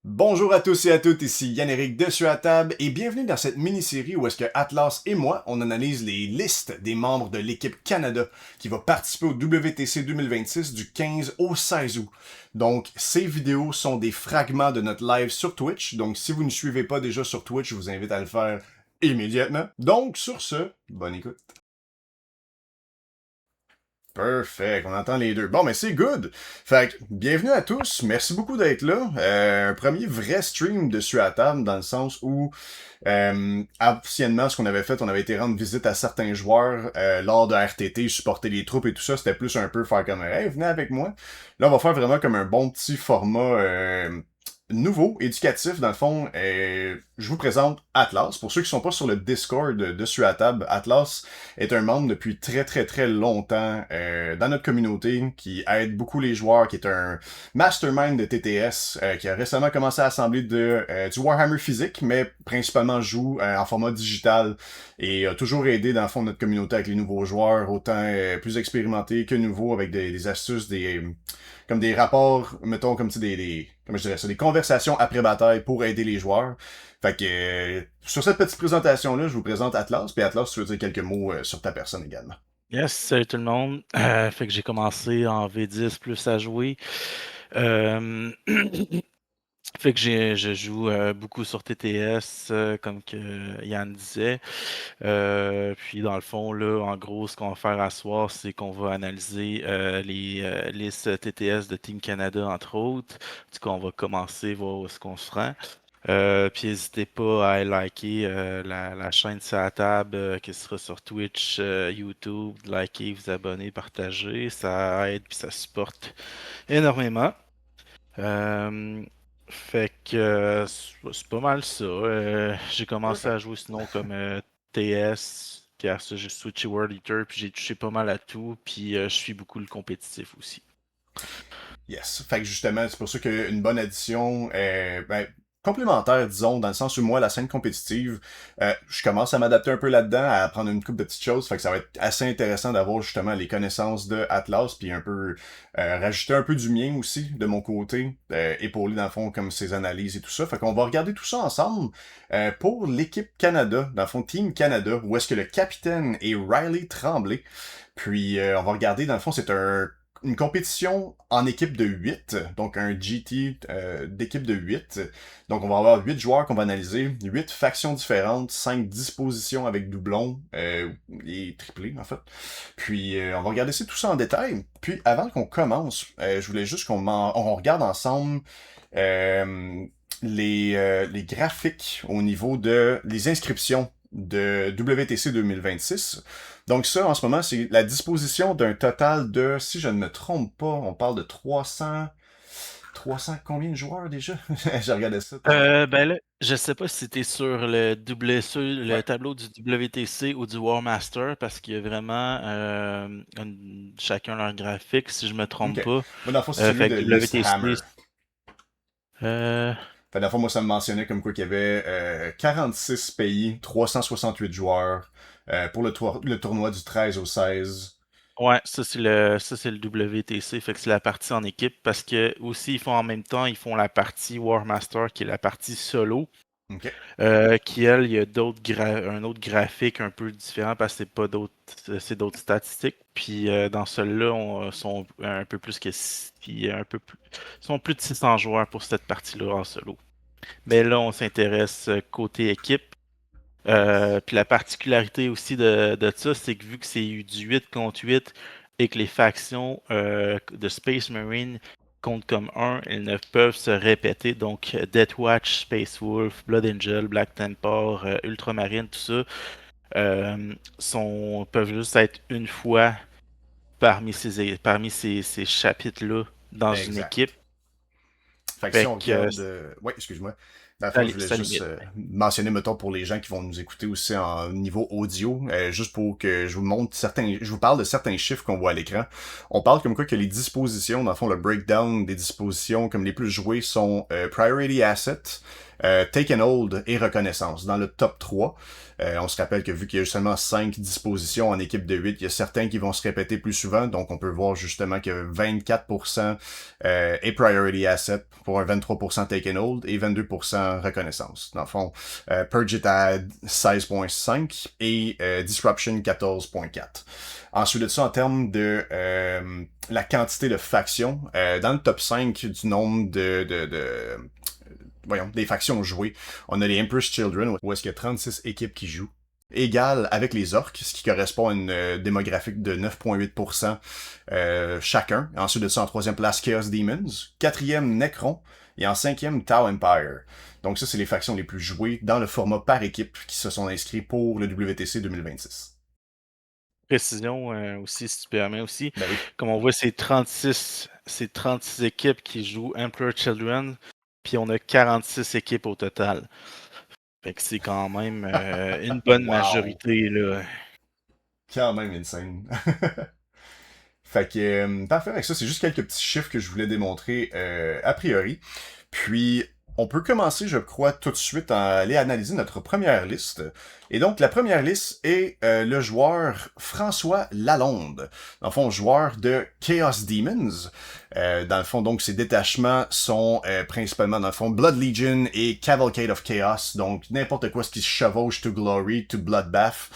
Bonjour à tous et à toutes, ici Yann-Éric Dessus à table et bienvenue dans cette mini-série où est-ce que Atlas et moi, on analyse les listes des membres de l'équipe Canada qui va participer au WTC 2026 du 15 au 16 août. Donc, ces vidéos sont des fragments de notre live sur Twitch, donc si vous ne suivez pas déjà sur Twitch, je vous invite à le faire immédiatement. Donc, sur ce, bonne écoute. Perfect, on entend les deux. Bon, mais c'est good. Fait que, bienvenue à tous. Merci beaucoup d'être là. Un premier vrai stream dessus à table, dans le sens où, anciennement, ce qu'on avait fait, on avait été rendre visite à certains joueurs lors de RTT, supporter les troupes et tout ça. C'était plus un peu faire comme, hey, venez avec moi. Là, on va faire vraiment comme un bon petit format nouveau, éducatif, dans le fond. Je vous présente Atlas. Pour ceux qui sont pas sur le Discord dessus à table, Atlas est un membre depuis très très très longtemps dans notre communauté qui aide beaucoup les joueurs, qui est un mastermind de TTS, qui a récemment commencé à assembler du Warhammer physique, mais principalement joue en format digital et a toujours aidé dans le fond notre communauté avec les nouveaux joueurs, autant plus expérimentés que nouveaux, avec des astuces, comme des rapports, mettons comme tu sais, comment je dirais ça, des conversations après bataille pour aider les joueurs. Fait que sur cette petite présentation-là, je vous présente Atlas, puis Atlas, tu veux dire quelques mots sur ta personne également. Yes, salut tout le monde. Fait que j'ai commencé en V10 plus à jouer. Euh, Fait que je joue beaucoup sur TTS, comme que Yann disait. Puis dans le fond, là, en gros, ce qu'on va faire à soir, c'est qu'on va analyser les listes TTS de Team Canada, entre autres. Du coup, on va commencer, voir où est-ce qu'on se rend. Puis n'hésitez pas à liker la chaîne sur la table qui sera sur Twitch, YouTube, liker, vous abonner, partager, ça aide puis ça supporte énormément. Euh, Fait que c'est pas mal ça. J'ai commencé à Perfect. jouer sinon comme TS, puis après ça j'ai switché World Eater, puis j'ai touché pas mal à tout, puis je suis beaucoup le compétitif aussi. Yes. Fait que justement, c'est pour ça qu'une bonne addition ben, complémentaire, disons, dans le sens où moi, la scène compétitive, je commence à m'adapter un peu là-dedans, à apprendre une couple de petites choses. Fait que ça va être assez intéressant d'avoir justement les connaissances de Atlas, puis un peu rajouter un peu du mien aussi, de mon côté, épauler dans le fond comme ses analyses et tout ça. Fait qu'on va regarder tout ça ensemble pour l'équipe Canada, dans le fond Team Canada, où est-ce que le capitaine est Riley Tremblay. Puis on va regarder, dans le fond, c'est une compétition en équipe de 8, donc un GT d'équipe de 8. Donc on va avoir 8 joueurs qu'on va analyser, 8 factions différentes, 5 dispositions avec doublons et triplés en fait. Puis on va regarder tout ça en détail. Puis avant qu'on commence, je voulais juste on regarde ensemble euh, les graphiques au niveau de les inscriptions de WTC 2026. Donc ça, en ce moment, c'est la disposition d'un total de, si je ne me trompe pas, on parle de 300 combien de joueurs déjà? J'ai regardé ça tantôt. Ben là, je sais pas si c'était sur le Ouais, tableau du WTC ou du War Master, parce qu'il y a vraiment chacun leur graphique, si je me trompe ok. pas. Moi, dans le fond, c'est celui Fait de que List WTC, Hammer. euh, Fait, dans le fond, moi, ça me mentionnait comme quoi qu'il y avait 46 pays, 368 joueurs pour le tournoi du 13 au 16. ouais, ça c'est le WTC, fait que c'est la partie en équipe, parce que aussi ils font en même temps, ils font la partie War Master, qui est la partie solo. Ok. Qui elle, il y a un autre graphique un peu différent parce que c'est d'autres statistiques. Puis dans celui-là, sont un peu plus que sont plus de 600 joueurs pour cette partie-là en solo. Mais là, on s'intéresse côté équipe. Puis la particularité aussi de ça, c'est que vu que c'est du 8 contre 8 et que les factions de Space Marine comptent comme un, elles ne peuvent se répéter. Donc Death Watch, Space Wolf, Blood Angel, Black Templar, Ultramarine, tout ça peuvent juste être une fois parmi ces chapitres-là dans une Exact. équipe. Fait que si Fait on que regarde... Ouais, excuse-moi. Dans le fond, je voulais Ça juste limite. mentionner, mettons, pour les gens qui vont nous écouter aussi en niveau audio, juste pour que je vous montre je vous parle de certains chiffres qu'on voit à l'écran. On parle comme quoi que les dispositions, dans le fond, le breakdown des dispositions comme les plus jouées sont Priority Asset, Take and Hold et Reconnaissance. Dans le top 3, on se rappelle que vu qu'il y a seulement 5 dispositions en équipe de 8, il y a certains qui vont se répéter plus souvent, donc on peut voir justement que 24% est Priority Asset pour un 23% Take and Hold et 22% Reconnaissance. Dans le fond, Purge est à 16.5 et Disruption 14.4. Ensuite de ça, en termes de la quantité de factions, dans le top 5 du nombre voyons, des factions jouées, on a les Emperor's Children, où est-ce qu'il y a 36 équipes qui jouent, égal avec les orques, ce qui correspond à une démographique de 9,8% chacun. Ensuite de ça, en troisième place, Chaos Demons, quatrième, Necron, et en cinquième, Tau Empire. Donc ça, c'est les factions les plus jouées dans le format par équipe qui se sont inscrits pour le WTC 2026. Précision aussi, si tu permets aussi. Ben oui. Comme on voit, c'est 36 équipes qui jouent Emperor Children, puis on a 46 équipes au total. Fait que c'est quand même une bonne Wow! majorité, là. Quand même insane. Fait que, parfait avec ça, c'est juste quelques petits chiffres que je voulais démontrer a priori. Puis, on peut commencer, je crois, tout de suite à aller analyser notre première liste. Et donc, la première liste est le joueur François Lalonde. Dans le fond, joueur de Chaos Demons. Dans le fond, donc, ses détachements sont principalement, dans le fond, Blood Legion et Cavalcade of Chaos. Donc, n'importe quoi ce qui se chevauche to Glory, to Bloodbath.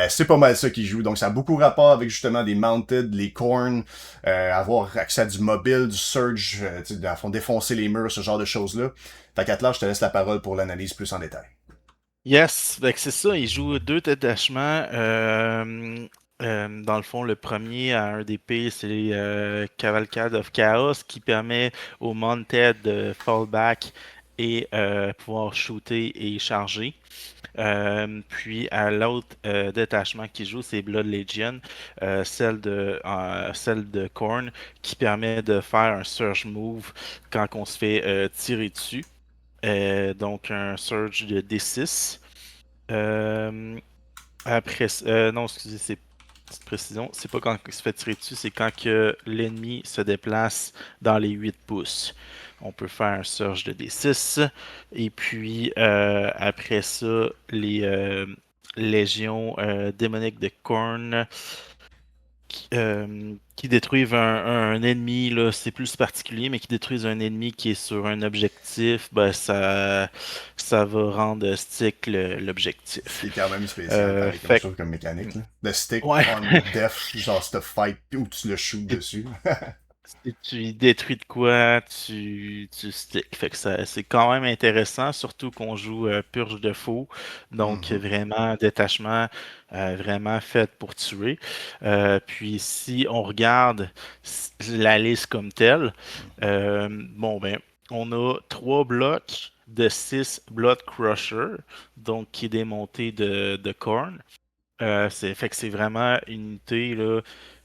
C'est pas mal ça qu'il joue. Donc, ça a beaucoup rapport avec, justement, des Mounted, les Khorne, avoir accès à du mobile, du Surge, dans le fond, défoncer les murs, ce genre de choses-là. Fait qu'à là, je te laisse la parole pour l'analyse plus en détail. Yes, fait que c'est ça, il joue deux détachements. Dans le fond, le premier à un DP, c'est Cavalcade of Chaos qui permet au Mounted de fall back et pouvoir shooter et charger. Puis à l'autre détachement qui joue, c'est Blood Legion, celle de Khorne, qui permet de faire un surge move quand on se fait tirer dessus. Donc un surge de D6. Euh, non, excusez, c'est petite précision. C'est pas quand il se fait tirer dessus, c'est quand que l'ennemi se déplace dans les 8 pouces. On peut faire un surge de D6. Et puis, après ça, les légions démoniques de Khorne qui détruisent un ennemi, là, c'est plus particulier, mais qui détruisent un ennemi qui est sur un objectif, ben ça va rendre stick Ce qui l'objectif. est quand même spécial, pareil, comme je Fait trouve comme mécanique, là. Le stick ouais, on death, genre, c'est fight, où tu le shoot dessus. si tu détruis de quoi, tu stick. Fait que ça, c'est quand même intéressant, surtout qu'on joue Purge de faux. Donc, Mhm. vraiment, détachement, vraiment fait pour tuer. Puis, si on regarde la liste comme telle, bon, ben, on a trois blocs de 6 Blood Crusher, donc qui est démonté de Khorne. Fait que c'est vraiment une unité, là,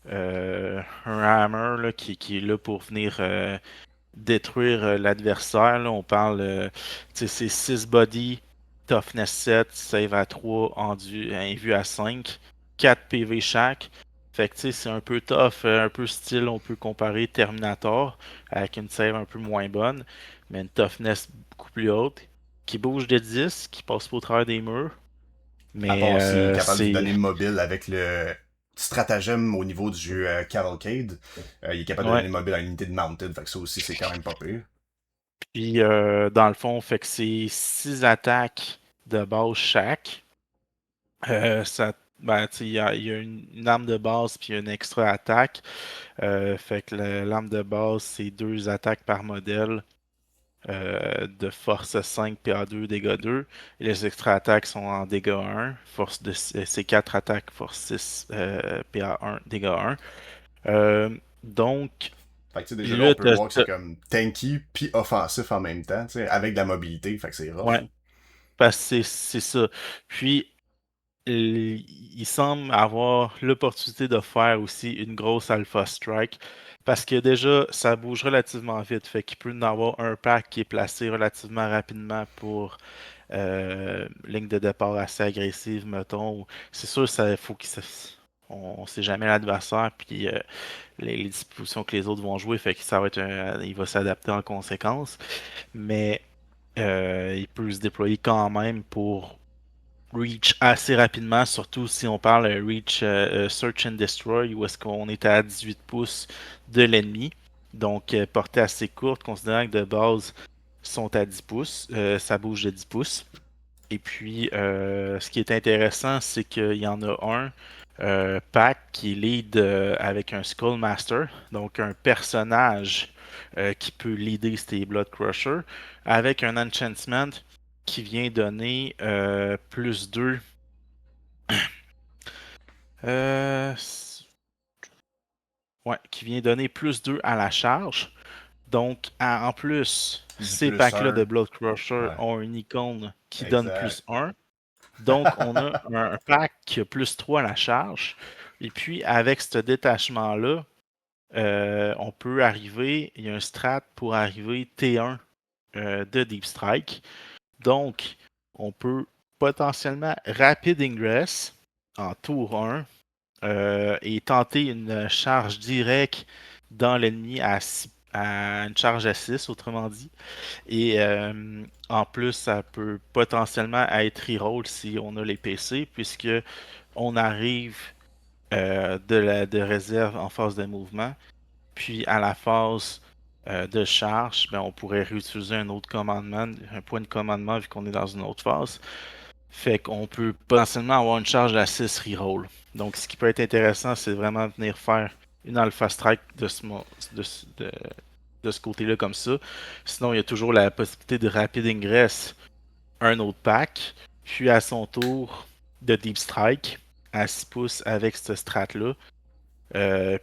un hammer là, qui est là pour venir détruire l'adversaire. Là. On parle, tu sais, c'est 6 body, toughness 7, save à 3, invue à 5, 4 PV chaque. Fait que tu sais, c'est un peu tough, un peu style, on peut comparer Terminator avec une save un peu moins bonne, mais une toughness beaucoup plus haute, qui bouge de 10, qui passe pas au travers des murs. À Mais part s'il est capable de vous c'est donner mobile avec le stratagème au niveau du Cavalcade, il est capable de Ouais. donner mobile à l'unité de Mounted, fait que ça aussi, c'est quand même pas pire. Puis dans le fond, fait que c'est 6 attaques de base chaque. Tu sais, il y a une arme de base puis une extra attaque. Fait que l'arme de base, c'est 2 attaques par modèle de force 5, PA2, dégâts 2. Et les extra attaques sont en dégâts 1. C'est 4 attaques, force 6, PA1, dégâts 1. Donc, Fait que tu sais, déjà là, on là, peut voir que c'est comme tanky puis offensif en même temps, tu sais, avec de la mobilité, fait que c'est rough. ouais, parce que c'est ça. Puis, il semble avoir l'opportunité de faire aussi une grosse Alpha Strike Parce que déjà, ça bouge relativement vite. Fait qu'il peut y en avoir un pack qui est placé relativement rapidement pour ligne de départ assez agressive, mettons. C'est sûr, ça faut qu'il on sait jamais l'adversaire puis les dispositions que les autres vont jouer, fait que ça va être il va s'adapter en conséquence. Mais il peut se déployer quand même pour reach assez rapidement, surtout si on parle reach search and destroy, où est-ce qu'on est à 18 pouces de l'ennemi. Donc portée assez courte, considérant que de base sont à 10 pouces, ça bouge de 10 pouces. Et puis, ce qui est intéressant, c'est qu'il y en a un pack qui lead avec un Skullmaster, donc un personnage qui peut leader ces Blood Crusher, avec un enchantment qui vient donner plus 2. euh, ouais, qui vient donner plus 2 à la charge. Donc, en plus, Du ces plus packs-là de un. Blood Crusher Ouais, ont une icône qui donne exact. plus un. Donc, on a un pack qui a plus 3 à la charge. Et puis, avec ce détachement-là, on peut arriver, il y a un strat pour arriver T1 de Deep Strike. Donc, on peut potentiellement Rapid Ingress en tour 1 et tenter une charge directe dans l'ennemi à une charge à 6, autrement dit. Et en plus, ça peut potentiellement être reroll si on a les PC, puisque on arrive de réserve en phase de mouvement. Puis à la phase de charge, ben, on pourrait réutiliser un autre commandement, un point de commandement vu qu'on est dans une autre phase. Fait qu'on peut potentiellement avoir une charge à 6 reroll. Donc ce qui peut être intéressant, c'est vraiment venir faire une alpha strike de, ce- de- de ce côté-là comme ça. Sinon, il y a toujours la possibilité de rapid ingress un autre pack, puis à son tour de Deep Strike à 6 pouces avec ce strat-là.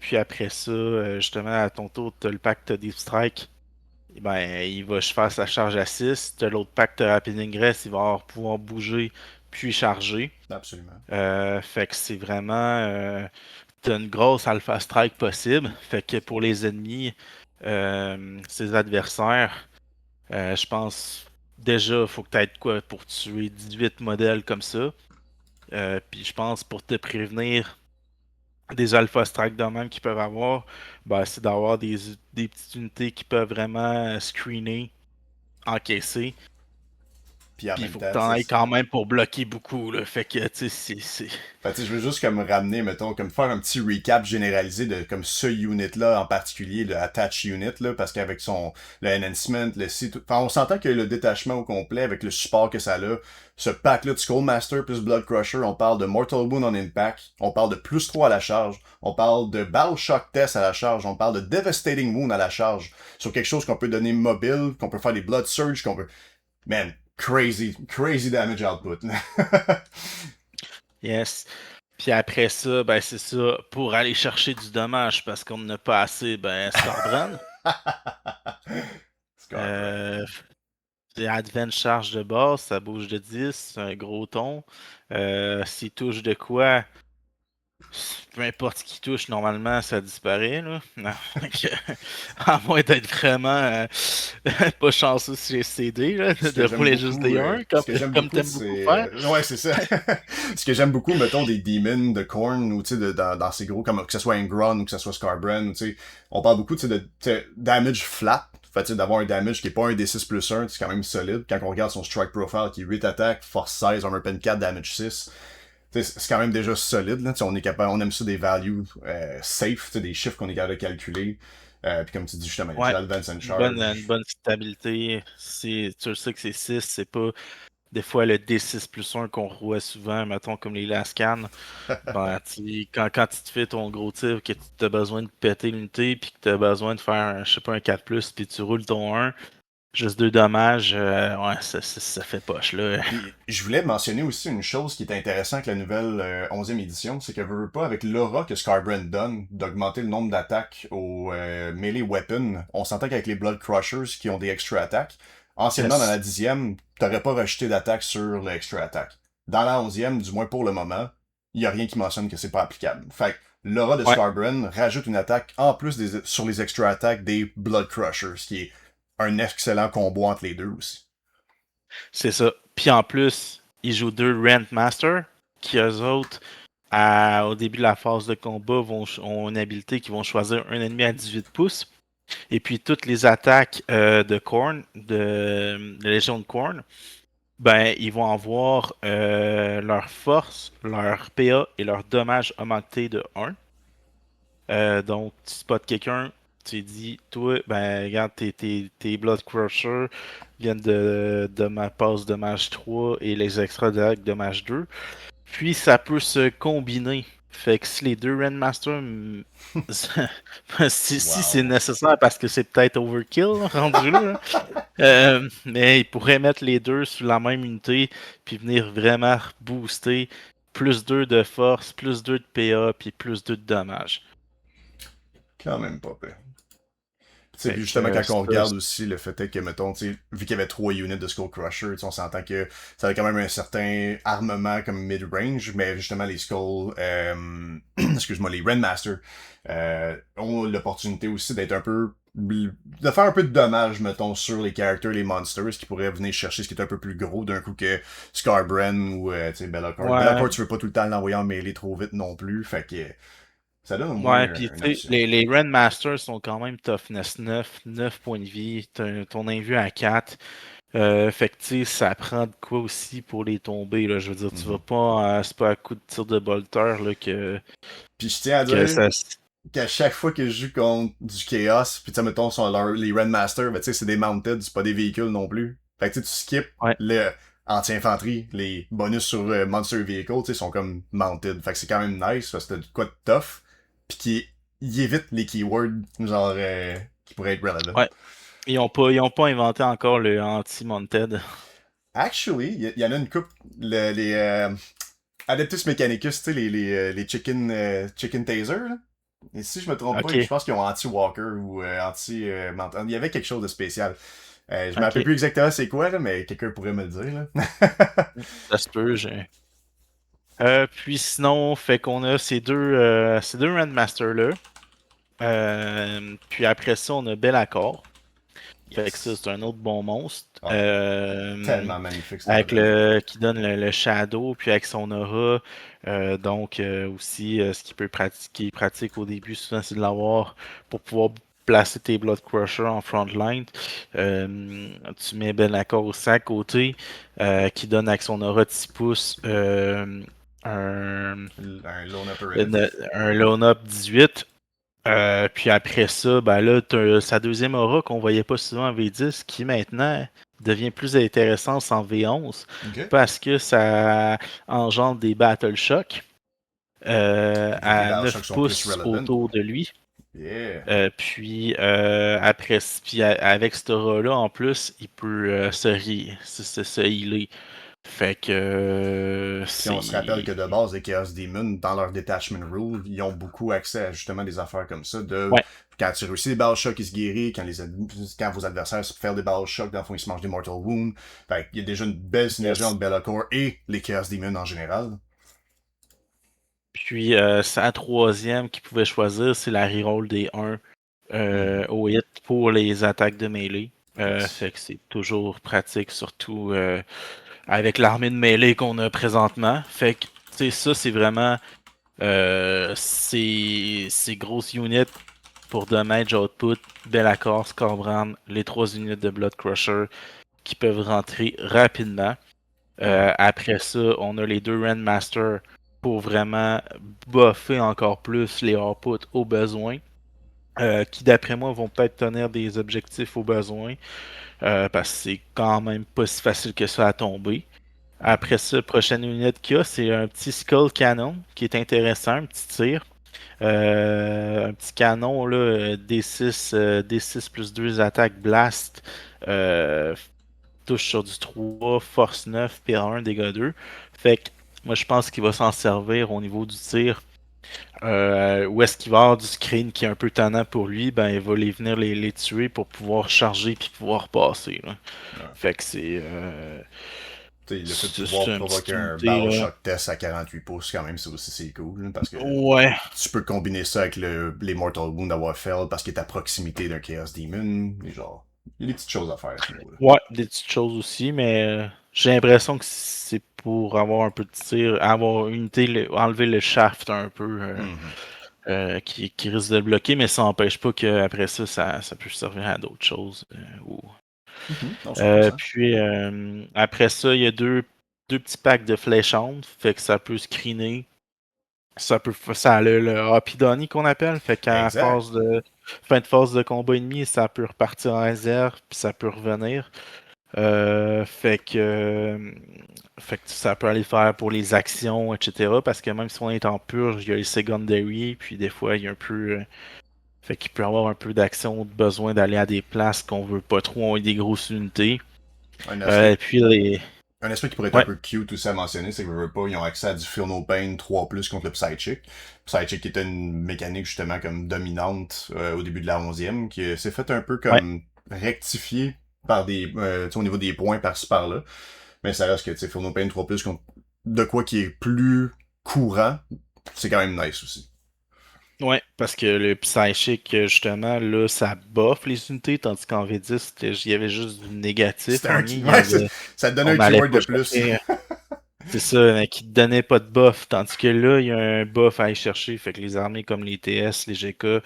Puis après ça, justement, à ton tour, tu as le pack de Deep Strike. Eh ben, il va faire sa charge à 6. Tu as l'autre pack de Rapid Ingress, il va pouvoir bouger puis charger. Absolument. Fait que c'est vraiment. T'as une grosse Alpha Strike possible. Fait que pour les ennemis, ses adversaires, je pense déjà, faut que tu aies de quoi pour tuer 18 modèles comme ça. Puis je pense pour te prévenir des Alpha Strike de même qu'ils peuvent avoir, ben, c'est d'avoir des petites unités qui peuvent vraiment screener, encaisser. Puis en Puis il même faut que temps, tu tu en aies sais, quand même pour bloquer beaucoup. Là. Fait que, tu sais, fait, tu sais, je veux juste comme ramener, mettons, comme faire un petit recap généralisé de comme ce unit-là en particulier, le Attach Unit, là, parce qu'avec le enhancement, le site, enfin, on s'entend que le détachement au complet, avec le support que ça a, ce pack-là de Skullmaster plus Blood Crusher, on parle de Mortal Wound on Impact, on parle de plus 3 à la charge, on parle de Battle Shock Test à la charge, on parle de Devastating Wound à la charge, sur quelque chose qu'on peut donner mobile, qu'on peut faire des Blood Surge, qu'on peut... Man, crazy damage output. yes. Puis après ça, ben c'est ça, pour aller chercher du dommage parce qu'on n'a pas assez, ben Scarbrand. Scarborough. Euh, c'est Advent charge de base, ça bouge de 10, c'est un gros ton. S'il touche de quoi, peu importe ce qui touche, normalement, ça disparaît, là. Non, donc, à moins d'être vraiment pas chanceux sur les CD, là, Ce de que j'aime rouler juste beaucoup, des 1, ce que j'aime comme beaucoup, t'aimes beaucoup faire. ouais, c'est ça. Ce que j'aime beaucoup, mettons, des Demons, de Korn, ou tu sais, dans ces gros, comme que ce soit Ingron ou que ce soit Scarbrand, ou tu sais, on parle beaucoup, tu sais, de damage flat. Fait, tu sais, d'avoir un damage qui est pas un D6 plus 1, c'est quand même solide. Quand on regarde son strike profile qui est 8 attaques, force 16, armor pen 4, damage 6. C'est quand même déjà solide, là. On est capable, on aime ça des values safe, des chiffres qu'on est capable de calculer. Puis comme tu dis justement, il y a Ouais, déjà Advance and une Charge. bonne stabilité. Tu le sais que c'est 6, c'est pas des fois le D6 plus 1 qu'on voit souvent, mettons comme les Lascan. Ben, quand tu te fais ton gros tir, que tu as besoin de péter l'unité, puis que tu as besoin de faire, je sais pas, un 4 puis tu roules ton 1, juste 2 dommages, ouais, ça fait poche, là. Puis je voulais mentionner aussi une chose qui est intéressante avec la nouvelle 11e édition, c'est que veux pas avec l'aura que Scarbrand donne, d'augmenter le nombre d'attaques au melee weapon, on s'entend qu'avec les Blood Crushers qui ont des extra attaques, anciennement dans Yes. la 10e, t'aurais pas rejeté d'attaque sur le extra attaque. Dans la 11e, du moins pour le moment, il y a rien qui mentionne que c'est pas applicable. Fait que l'aura de Ouais, Scarbrand rajoute une attaque en plus sur les extra attaques des Blood Crushers, ce qui est un excellent combo entre les deux aussi. c'est ça. Puis en plus, ils jouent deux Rentmaster, qui eux autres, au début de la phase de combat, ont une habilité qui vont choisir un ennemi à 18 pouces. Et puis toutes les attaques de Korn, de Légion de Korn, ben ils vont avoir leur force, leur PA et leur dommage augmenté de 1. Donc, tu spots quelqu'un, tu dis, toi, ben, regarde, tes Blood Crusher viennent de ma passe dommage 3 et les extras de dommage 2. Puis, ça peut se combiner. Fait que si les deux Rendmaster, si c'est Wow. nécessaire, parce que c'est peut-être overkill, là, rendu là, mais ils pourraient mettre les deux sur la même unité, puis venir vraiment booster plus 2 de force, plus 2 de PA, puis plus 2 de dommage. Quand même pas pire. Tu sais, Fait puis que justement, quand on ça, regarde aussi le fait est que, mettons, tu sais, vu qu'il y avait 3 units de Skull Crusher, tu sais, on s'entend que ça avait quand même un certain armement comme mid-range, mais justement, les Skull, excuse-moi, les Rendmaster, ont l'opportunité aussi d'être un peu, de faire un peu de dommage, mettons, sur les characters, les monsters, qui pourraient venir chercher ce qui est un peu plus gros d'un coup que Scarbrand ou, tu sais, Bellacord. ouais, Bellacord, tu veux pas tout le temps l'envoyer en mêlée trop vite non plus, fait que ça donne au moins ouais, puis tu une sais, option. les Rendmasters sont quand même toughness 9, 9 points de vie, ton invu à 4. Fait que tu sais, ça prend de quoi aussi pour les tomber, là. Je veux dire, tu vas Mhm. pas, c'est pas à coup de tir de bolter, là, Puis je tiens à que dire, ça. qu'à chaque fois que je joue contre du Chaos, puis tu sais, mettons, les Rendmaster, ben tu sais, c'est des Mounted, c'est pas des véhicules non plus. Fait que tu sais, tu skips Ouais, le anti-infanterie, les bonus sur Monster Vehicle, tu sais, sont comme Mounted. Fait que c'est quand même nice, parce que t'as de quoi de tough, puis qui il évite les keywords, genre, qui pourraient être relevant. ouais. Ils ont pas inventé encore le anti-mounted. Actually, il y en a une coupe, les Adeptus Mechanicus, tu sais, les chicken taser, là. Et si je me trompe pas, je Ok, pense qu'ils ont anti-walker ou anti mental. Il y avait quelque chose de spécial. Je me rappelle ok. plus exactement c'est quoi, là, mais quelqu'un pourrait me le dire. Là. Ça se peut, j'ai. Puis sinon, fait qu'on a ces deux Rendmasters-là. Puis après ça, on a Bellacore. Fait que ça, Yes. c'est un autre bon monstre. Ah, tellement magnifique cette Avec modèle-là. qui donne le Shadow, puis avec son aura. Donc aussi, ce qu'il peut pratiquer, pratique au début, souvent, c'est de l'avoir pour pouvoir placer tes Blood Crusher en front line. Tu mets Bellacore aussi à côté, qui donne avec son aura de 6 pouces un, Un lone operative. un Lone Up 18. Puis après ça, ben là, t'as sa deuxième aura qu'on voyait pas souvent en V10, qui maintenant devient plus intéressante en V11 Ok. parce que ça engendre des Battle Shock Vu que les à Battle 9 Shocks sont plus pouces relevant. autour de lui. Yeah. Puis après, avec cette aura-là, en plus, il peut se healer. Fait que Puis on se rappelle c'est. que de base, les Chaos Demons, dans leur Detachment Rule, ils ont beaucoup accès à justement des affaires comme ça. De Ouais, quand tu réussis des Battle Shocks, ils se guérissent. Quand vos adversaires se faire des Battle Shocks, dans le fond, ils se mangent des Mortal Wounds. Fait qu'il y a déjà une belle synergie yes. entre Bellacore et les Chaos Demons en général. Puis sa troisième qu'il pouvait choisir, c'est la reroll des 1 Mhm. au hit pour les attaques de mêlée. Yes. Fait que c'est toujours pratique, surtout avec l'armée de mêlée qu'on a présentement. Fait que, tu sais, ça, c'est vraiment ces grosses units pour damage output, Bellacore, Scorbrand, les trois unités de Blood Crusher qui peuvent rentrer rapidement. Mhm. Après ça, on a les deux Rendmaster pour vraiment buffer encore plus les outputs aux besoins. Qui d'après moi vont peut-être tenir des objectifs aux besoins parce que c'est quand même pas si facile que ça à tomber. Mhm. Après ça, prochaine unité qu'il y a, c'est un petit Skull Cannon qui est intéressant, un petit tir. Un petit canon là, D6, D6 plus 2 attaques blast. Euh, Touche sur du 3, force 9, PR1, dégâts 2. Fait que moi je pense qu'il va s'en servir au niveau du tir. Où est-ce qu'il va avoir du screen qui est un peu tannant pour lui, ben il va venir les tuer pour pouvoir charger puis pouvoir passer, là. Ouais. Fait que c'est Tu sais, le fait de C'est pouvoir une petite provoquer un unité, là. BioShock test à 48 pouces, quand même, ça aussi c'est cool, là, parce que Ouais, tu peux combiner ça avec les Mortal Wound d'avoir fait parce qu'il est à proximité d'un Chaos Demon, et genre, il y a des petites choses à faire à ce niveau-là. ouais, des petites choses aussi, mais j'ai l'impression que c'est pour avoir un peu de tir, avoir une unité, enlever le shaft un peu Mhm. qui risque de le bloquer, mais ça n'empêche pas qu'après ça, ça peut servir à d'autres choses. Mhm. Non, 100%. Puis après ça, il y a deux petits packs de fléchantes, fait que ça peut screener. Ça a le Happy Donny qu'on appelle, fait qu'à Exact. fin de phase de combat ennemi, ça peut repartir en réserve, puis ça peut revenir. Euh, fait que, euh, fait que ça peut aller faire pour les actions, etc. Parce que même si on est en purge, il y a les secondary, puis des fois, il y a un peu. Fait qu'il peut y avoir un peu d'action, de besoin d'aller à des places qu'on veut pas trop, on a des grosses unités. Un aspect, Puis les. un aspect qui pourrait être un Ouais, peu cute aussi à mentionner, c'est que veux pas, ils ont accès à du Feel No Pain 3+ contre le Psychic. Psychic était une mécanique justement comme dominante au début de la 11e, qui s'est fait un peu ouais. comme rectifier par des, tu sais, au niveau des points par-ci par-là. Mais ça reste que, tu sais, Feel No Pain 3+, contre de quoi qui est plus courant, c'est quand même nice aussi. Ouais, parce que le Psychic, justement, là, ça buff les unités, tandis qu'en V10, il y avait juste du négatif C'était en un, lien. ouais, ça te donne On un n'allait keyword pas de plus. chercher. C'est ça, qui te donnait pas de buff. Tandis que là, il y a un buff à aller chercher. Fait que les armées comme les TS, les GK,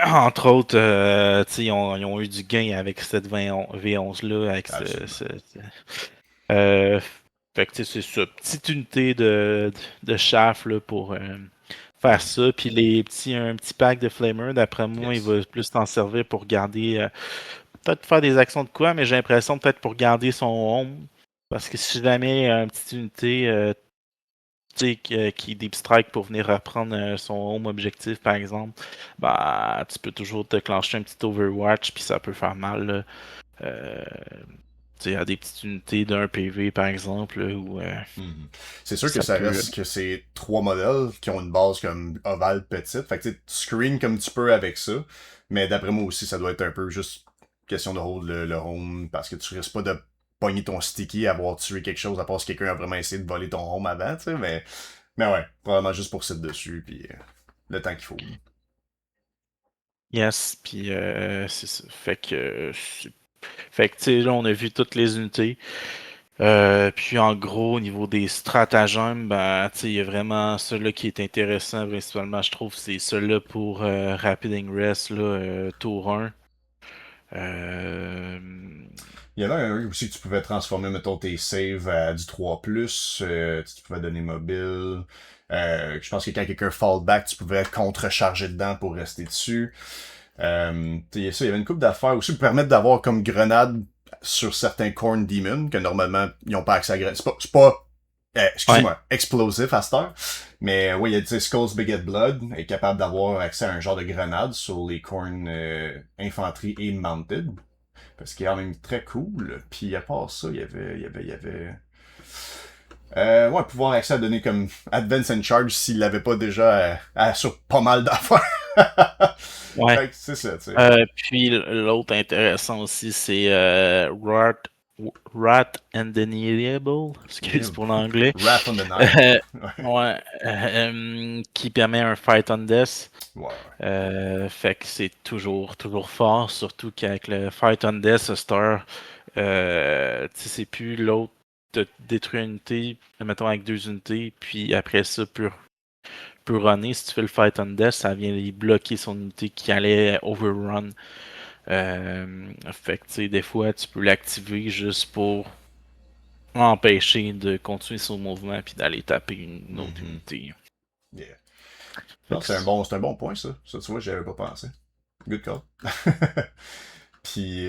entre autres, tu sais, ils ont eu du gain avec cette V11-là, avec Absolument. euh, fait que tu sais, c'est ça. Petite unité de chaff là, pour faire Mhm. ça. Puis un petit pack de Flamer, d'après moi, il Yes. va plus t'en servir pour garder. Peut-être faire des actions de quoi, mais j'ai l'impression peut-être pour garder son home. Parce que si jamais il y a une petite unité tu sais, qui deep strike pour venir reprendre son home objectif, par exemple, bah tu peux toujours te clencher un petit Overwatch, puis ça peut faire mal. Là. Euh, tu sais, à des petites unités d'un PV, par exemple, là, où Mhm. C'est sûr que ça ça peut. reste que c'est trois modèles qui ont une base comme ovale petite. Fait que tu sais, tu screen comme tu peux avec ça. Mais d'après moi aussi, ça doit être un peu juste question de hold le home parce que tu risques pas de pogner ton sticky, avoir tué quelque chose, à part si quelqu'un a vraiment essayé de voler ton home avant, tu sais. Mais ouais, probablement juste pour sit dessus, puis le temps qu'il faut. Yes, puis c'est ça. Fait que, tu sais, là, on a vu toutes les unités. Puis en gros, au niveau des stratagèmes, ben, tu sais, il y a vraiment celui-là qui est intéressant, principalement, je trouve, c'est celui-là pour Rapid Ingress, là, tour 1. Euh, Il y en a un aussi que tu pouvais transformer, mettons, tes saves à du 3+, tu pouvais donner mobile. Je pense que quand quelqu'un fall back, tu pouvais contre-charger dedans pour rester dessus. Il y avait une coupe d'affaires aussi pour permettre d'avoir comme grenade sur certains Corn Demons, que normalement, ils n'ont pas accès à grenade. C'est pas ouais, excusez-moi, explosif à cette heure. Mais oui, il y a, tu sais, Skull's Bigot Blood est capable d'avoir accès à un genre de grenade sur les Corn infanterie et mounted. Parce qu'il est quand même très cool. Puis à part ça, il y avait. Ouais, pouvoir accès à donner comme Advance and Charge s'il l'avait pas déjà sur pas mal d'affaires. ouais. Fait que c'est ça, tu sais. Puis l'autre intéressant aussi, c'est Rat Undeniable, excuse Yeah. pour l'anglais. Wrath on the Nile. Euh, Ouais, ouais, qui permet un fight on death. ouais. Ouais. Fait que c'est toujours fort, surtout qu'avec le Fight on Death, ce star, tu sais, c'est plus l'autre de détruire une unité, mettons avec deux unités, puis après ça, peut runner. Si tu fais le Fight on Death, ça vient y bloquer son unité qui allait overrun. Fait que, tu sais, des fois, tu peux l'activer juste pour empêcher de continuer son mouvement puis d'aller taper une autre Mhm. unité. Yeah. Fait Non, que c'est un bon point, ça. Ça, tu vois, j'y avais pas pensé. Good call. Puis,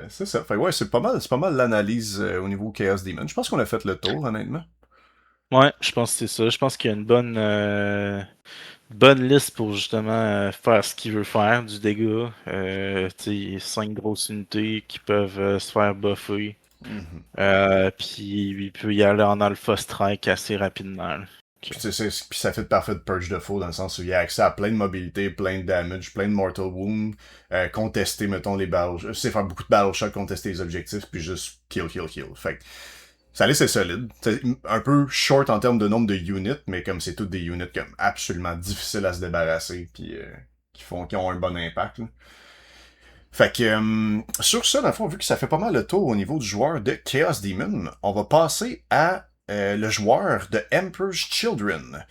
c'est ça. Fait que ouais, c'est pas mal l'analyse au niveau Chaos Demon. Je pense qu'on a fait le tour, honnêtement. ouais, je pense que c'est ça. Je pense qu'il y a une bonne liste pour justement faire ce qu'il veut faire, du dégât. Tu sais, 5 grosses unités qui peuvent se faire buffer. Mhm. Puis il peut y aller en alpha strike assez rapidement. Là. Ok. Puis, puis ça fait de parfait de purge de faux dans le sens où il y a accès à plein de mobilité, plein de damage, plein de mortal wound, contester, mettons, les battle. C'est faire beaucoup de battle shock, contester les objectifs, puis juste kill, kill, kill. Fait que Ça laisse c'est solide. C'est un peu short en termes de nombre de units, mais comme c'est toutes des units comme absolument difficiles à se débarrasser, puis qui ont un bon impact. Là. Fait que sur ça, dans le fond, vu que ça fait pas mal le tour au niveau du joueur de Chaos Demon, on va passer à le joueur de Emperor's Children.